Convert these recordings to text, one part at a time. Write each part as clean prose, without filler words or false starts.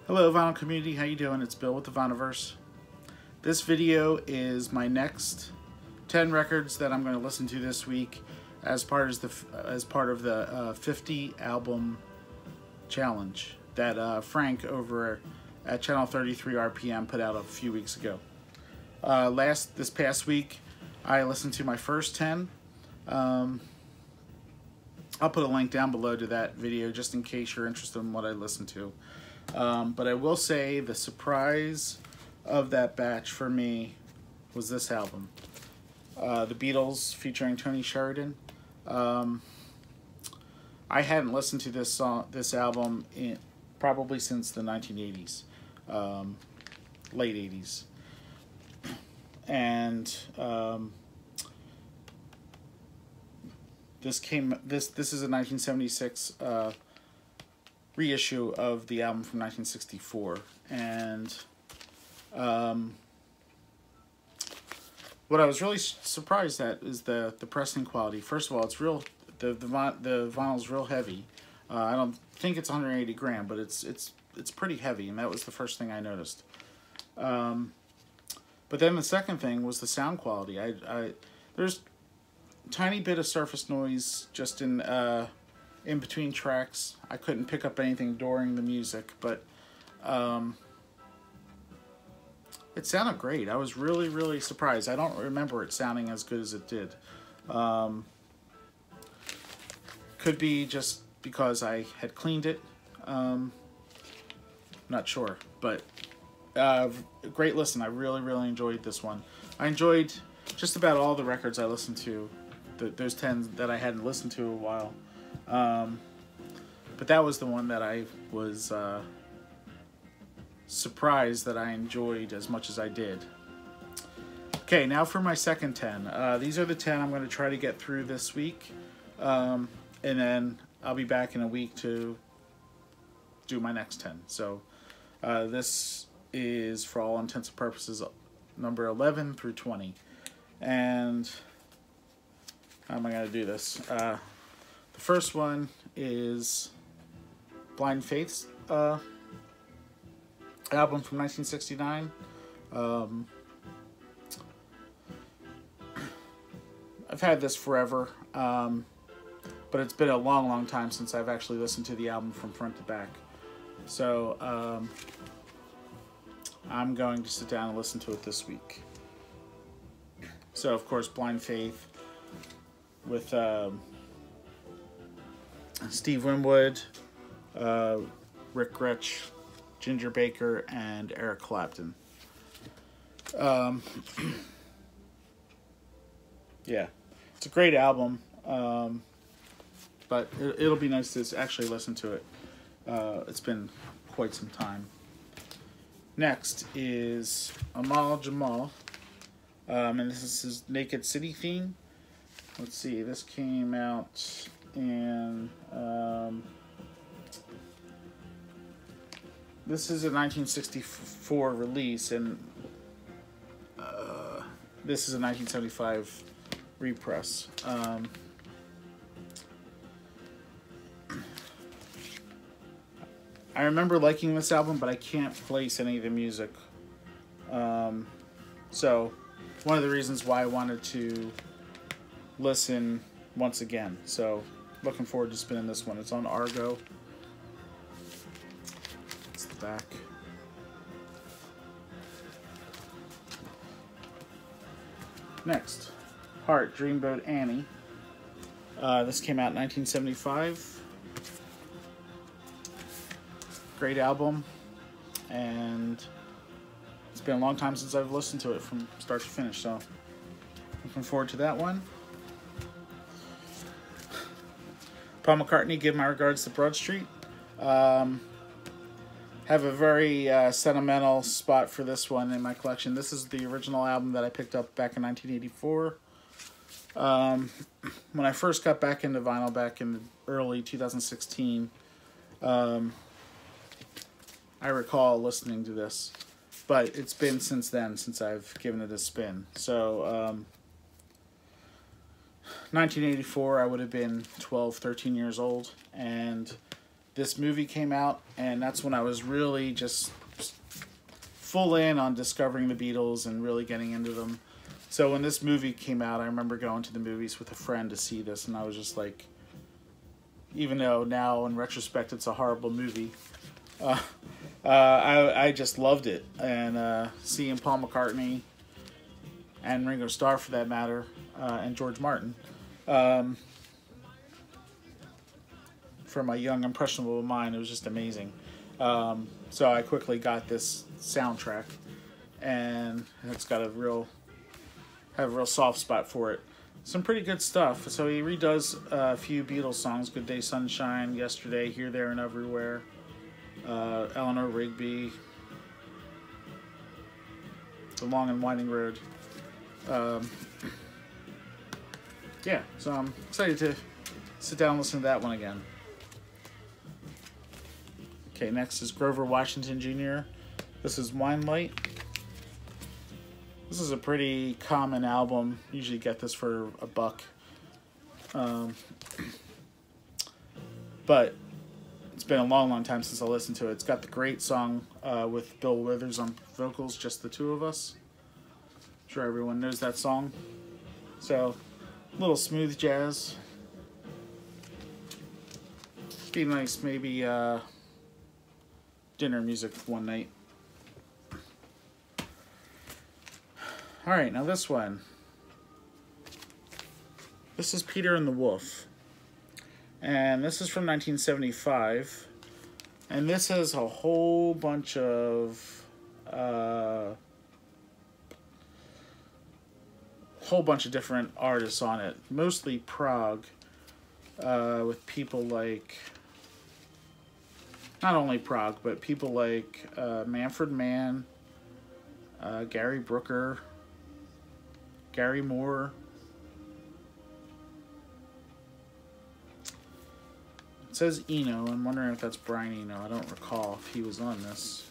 Hello vinyl community, how you doing? It's Bill with the Vinylverse. This video is my next 10 records that I'm going to listen to this week as part of the 50 album challenge that Frank over at Channel 33 RPM put out a few weeks ago. This past week I listened to my first 10. I'll put a link down below to that video just in case you're interested in what I listened to. But I will say the surprise of that batch for me was this album. The Beatles featuring Tony Sheridan. I hadn't listened to this album probably since the 1980s, late 80s. And this is a 1976 reissue of the album from 1964, and what I was really surprised at is the pressing quality. First of all, it's real. The vinyl's real heavy. I don't think it's 180 gram, but it's pretty heavy, and that was the first thing I noticed. But then the second thing was the sound quality. There's a tiny bit of surface noise just in between tracks. I couldn't pick up anything during the music, but it sounded great. I was really, really surprised. I don't remember it sounding as good as it did. Could be just because I had cleaned it. Not sure, but great listen. I really, really enjoyed this one. I enjoyed just about all the records I listened to. Those 10 that I hadn't listened to in a while. But that was the one that I was surprised that I enjoyed as much as I did. Okay, now for my second 10. These are the 10 I'm going to try to get through this week. And then I'll be back in a week to do my next 10. So this is, for all intents and purposes, number 11 through 20. And how am I going to do this? The first one is Blind Faith's album from 1969. I've had this forever, but it's been a long, long time since I've actually listened to the album from front to back. So I'm going to sit down and listen to it this week. So, of course, Blind Faith with Steve Winwood, Rick Gretsch, Ginger Baker, and Eric Clapton. Yeah, it's a great album, but it'll be nice to actually listen to it. It's been quite some time. Next is Amal Jamal, and this is his Naked City theme. Let's see, this came out in, this is a 1964 release, and this is a 1975 repress. I remember liking this album, but I can't place any of the music. So, one of the reasons why I wanted to listen once again. So, looking forward to spinning this one. It's on Argo. It's the back. Next, Heart, Dreamboat Annie. This came out in 1975. Great album, and it's been a long time since I've listened to it from start to finish, so looking forward to that one. Paul McCartney, Give My Regards to Broad Street. Have a very sentimental spot for this one in my collection. This is the original album that I picked up back in 1984. When I first got back into vinyl back in early 2016, I recall listening to this, but it's been since then since I've given it a spin. So 1984, I would have been 12, 13 years old, and this movie came out, and that's when I was really just full in on discovering the Beatles and really getting into them. So when this movie came out, I remember going to the movies with a friend to see this, and I was just like, even though now in retrospect it's a horrible movie, I just loved it. And seeing Paul McCartney and Ringo Starr, for that matter, and George Martin, for my young impressionable mind, it was just amazing. So I quickly got this soundtrack, and it's got a real soft spot for it. Some pretty good stuff. So he redoes a few Beatles songs: "Good Day, Sunshine," "Yesterday," "Here, There, and Everywhere," Eleanor Rigby, "The Long and Winding Road." Yeah, so I'm excited to sit down and listen to that one again. Okay, next is Grover Washington Jr. This is Wine Light. This is a pretty common album. Usually get this for $1. But it's been a long time since I listened to it. It's got the great song with Bill Withers on vocals, "Just the Two of Us." I'm sure everyone knows that song. So, a little smooth jazz. Be nice, maybe dinner music one night. Alright, now this one. This is Peter and the Wolf. And this is from 1975. And this has a whole bunch of different artists on it. Mostly Prague. With people like, not only Prague, but people like Manfred Mann, Gary Brooker, Gary Moore. It says Eno. I'm wondering if that's Brian Eno. I don't recall if he was on this.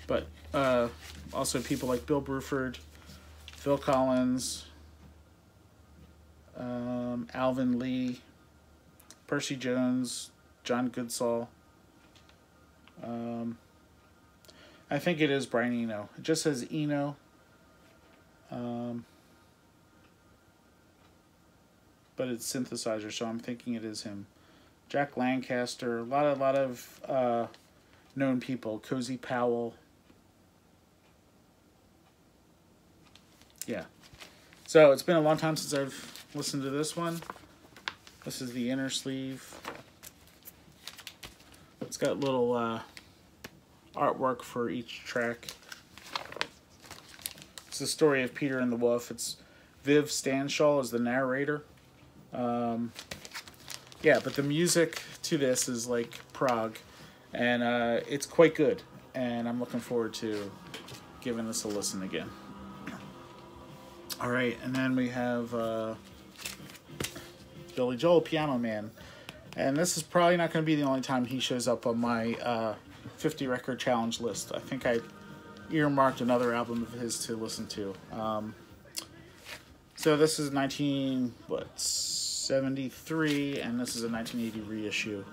But also people like Bill Bruford, Phil Collins, Alvin Lee, Percy Jones, John Goodsall. I think it is Brian Eno. It just says Eno. But it's synthesizer, so I'm thinking it is him. Jack Lancaster, a lot of known people. Cozy Powell. Yeah. So it's been a long time since I've listened to this one. This is the inner sleeve. It's got little artwork for each track. It's the story of Peter and the Wolf. It's Viv Stanshall as the narrator. Yeah, but the music to this is like Prague, and it's quite good, and I'm looking forward to giving this a listen again. Alright, and then we have Billy Joel, Piano Man. And this is probably not going to be the only time he shows up on my 50 record challenge list. I think I earmarked another album of his to listen to. So this is 1973, and this is a 1980 reissue.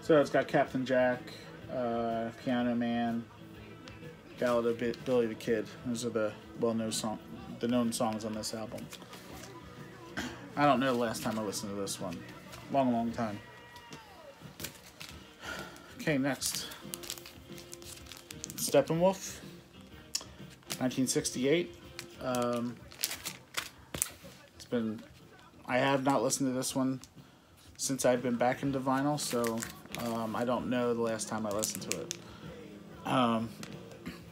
So it's got Captain Jack, Piano Man, Ballad of Billy the Kid. Those are the known songs on this album. I don't know the last time I listened to this one. Long time. Okay, next. Steppenwolf, 1968. I have not listened to this one since I've been back into vinyl, so I don't know the last time I listened to it.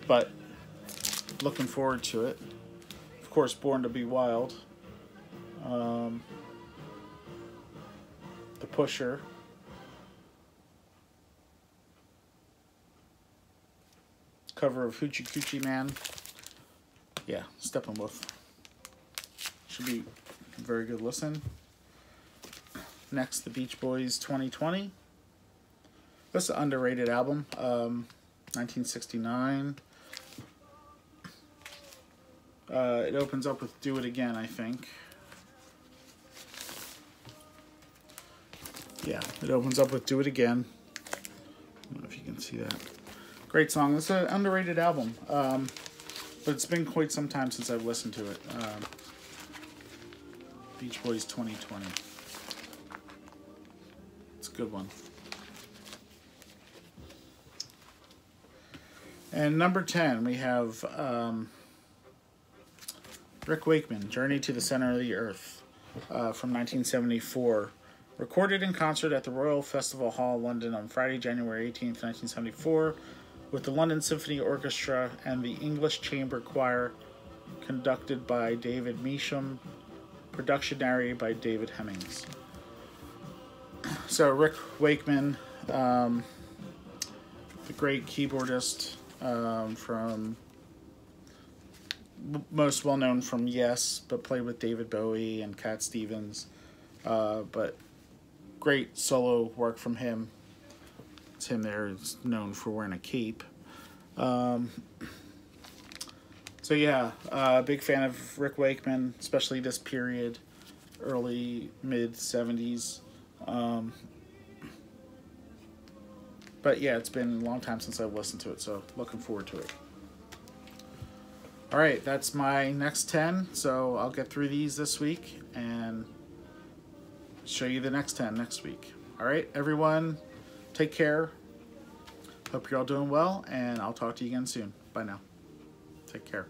But looking forward to it. Of course, Born to Be Wild. The Pusher. Cover of Hoochie Coochie Man. Yeah, Steppenwolf. Should be a very good listen. Next, the Beach Boys 2020. This is an underrated album. 1969. It opens up with Do It Again, I think. Yeah, it opens up with Do It Again. I don't know if you can see that. Great song. It's an underrated album, but it's been quite some time since I've listened to it. Beach Boys 2020. It's a good one. And number 10, we have Rick Wakeman, Journey to the Center of the Earth, from 1974. Recorded in concert at the Royal Festival Hall, London on Friday, January 18th, 1974, with the London Symphony Orchestra and the English Chamber Choir, conducted by David Measham, production narrated by David Hemmings. So Rick Wakeman, the great keyboardist, from most well known from Yes, but played with David Bowie and Cat Stevens, but great solo work from him. It's him there is known for wearing a cape. So yeah, big fan of Rick Wakeman, especially this period, early mid 70s. But yeah, it's been a long time since I've listened to it, so looking forward to it. Alright, that's my next 10, so I'll get through these this week and show you the next 10 next week. Alright, everyone, take care. Hope you're all doing well, and I'll talk to you again soon. Bye now. Take care.